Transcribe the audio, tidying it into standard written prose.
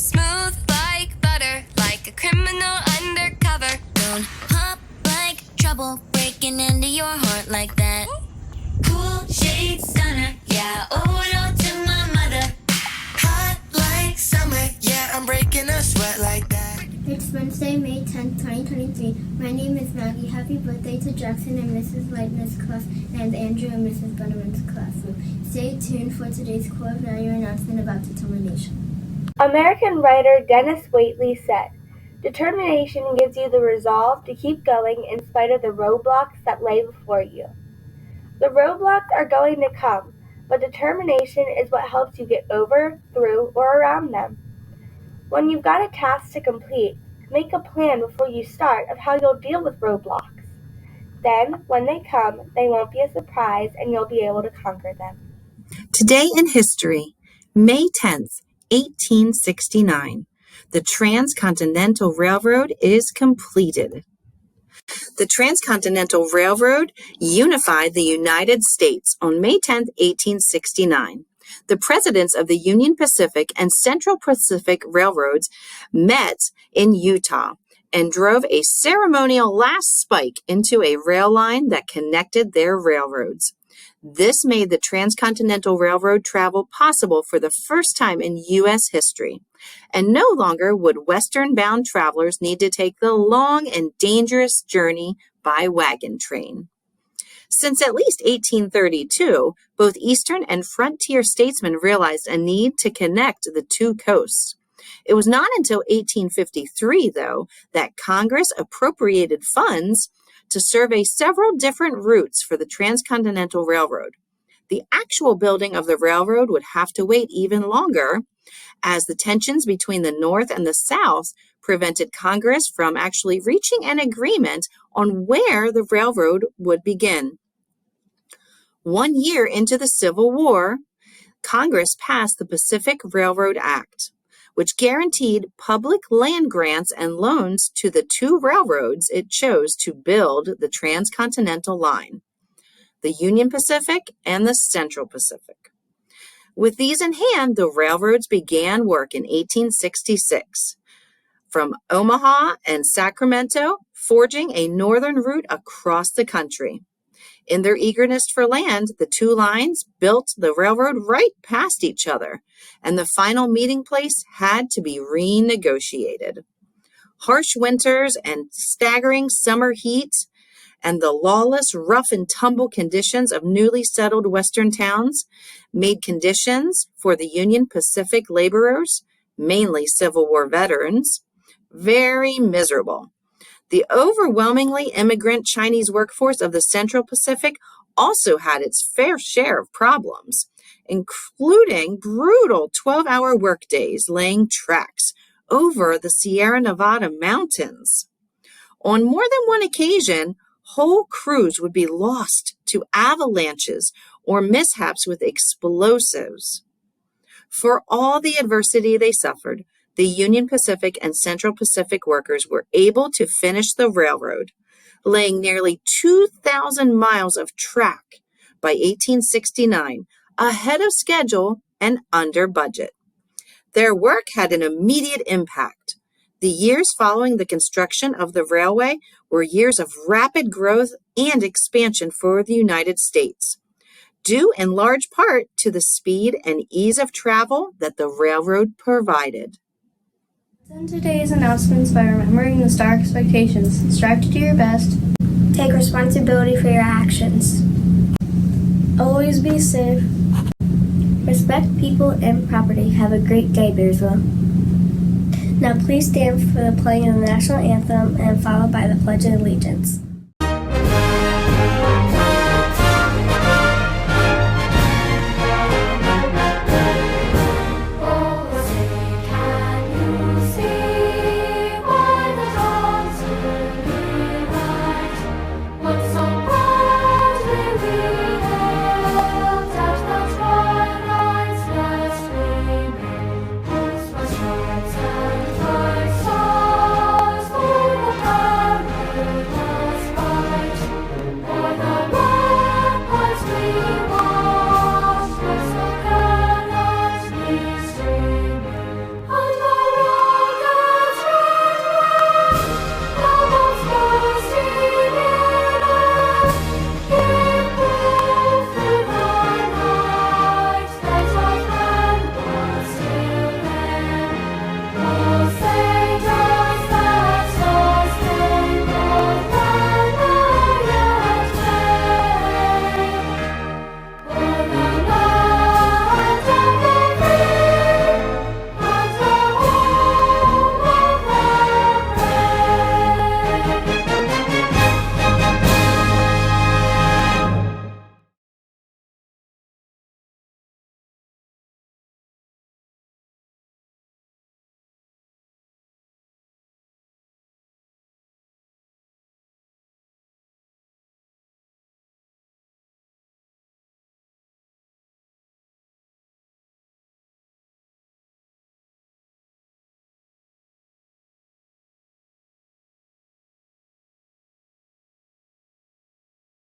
Smooth like butter, like a criminal undercover. Don't pop like trouble, breaking into your heart like that. Cool shade stunner, yeah, owe it all to my mother. Hot like summer, yeah, I'm breaking a sweat like that. It's Wednesday, May 10th, 2023. My name is Maggie. Happy birthday to Jackson and Mrs. Leitner's class and Andrew and Mrs. Bunneman's classroom. Stay tuned for today's core value announcement about determination. American writer Dennis Waitley said, "Determination gives you the resolve to keep going in spite of the roadblocks that lay before you. The roadblocks are going to come, but determination is what helps you get over, through, or around them. When you've got a task to complete, make a plan before you start of how you'll deal with roadblocks. Then, when they come, they won't be a surprise and you'll be able to conquer them." Today in history, May 10th, 1869, the Transcontinental Railroad is completed. The Transcontinental Railroad unified the United States on May 10, 1869. The presidents of the Union Pacific and Central Pacific Railroads met in Utah and drove a ceremonial last spike into a rail line that connected their railroads. This made the Transcontinental Railroad travel possible for the first time in U.S. history, and no longer would western-bound travelers need to take the long and dangerous journey by wagon train. Since at least 1832, both Eastern and frontier statesmen realized a need to connect the two coasts. It was not until 1853, though, that Congress appropriated funds to survey several different routes for the Transcontinental Railroad. The actual building of the railroad would have to wait even longer, as the tensions between the North and the South prevented Congress from actually reaching an agreement on where the railroad would begin. 1 year into the Civil War, Congress passed the Pacific Railroad Act, which guaranteed public land grants and loans to the two railroads it chose to build the transcontinental line, the Union Pacific and the Central Pacific. With these in hand, the railroads began work in 1866, from Omaha and Sacramento, forging a northern route across the country. In their eagerness for land, the two lines built the railroad right past each other, and the final meeting place had to be renegotiated. Harsh winters and staggering summer heat and the lawless, rough and tumble conditions of newly settled western towns made conditions for the Union Pacific laborers, mainly Civil War veterans, very miserable. The overwhelmingly immigrant Chinese workforce of the Central Pacific also had its fair share of problems, including brutal 12-hour workdays laying tracks over the Sierra Nevada mountains. On more than one occasion, whole crews would be lost to avalanches or mishaps with explosives. For all the adversity they suffered, the Union Pacific and Central Pacific workers were able to finish the railroad, laying nearly 2,000 miles of track by 1869, ahead of schedule and under budget. Their work had an immediate impact. The years following the construction of the railway were years of rapid growth and expansion for the United States, due in large part to the speed and ease of travel that the railroad provided. End today's announcements by remembering the STAR expectations. Strive to do your best. Take responsibility for your actions. Always be safe. Respect people and property. Have a great day, Bearsville. Now please stand for the playing of the national anthem and followed by the Pledge of Allegiance.